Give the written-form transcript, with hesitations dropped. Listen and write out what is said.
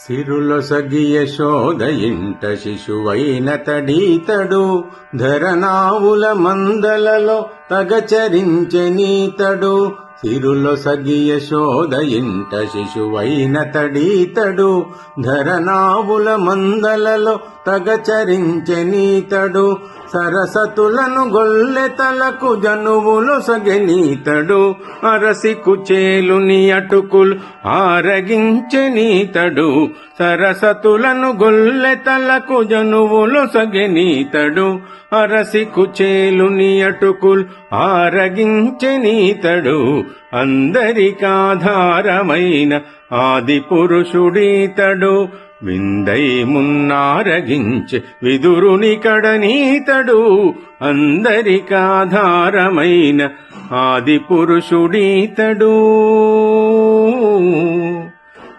సిరులొసగి యశోద ఇంట శిశువైనతడీతడు, ధరనావుల మందలలో తగచరించెనీతడు. సిరులొసగి యశోద ఇంట శిశువైనతడీతడు, ధరనావుల మందలలో తగచరించెనీతడు. సరసతులను గొల్లెతలకు జనువులొసగెనీతడు, అరసి కుచేలుని అటుకులు ఆరగించెనీతడు. సరసతులను గొల్లెతలకు జనువులొసగెనీతడు, అరసి కుచేలుని అటుకులు ఆరగించెనీతడు. అందరికాధారమైన ఆది పురుషుడీతడు, విందై మున్నారగించె విదురుని కడనీతడు. అందరికాధారమైన ఆది పురుషుడీతడు.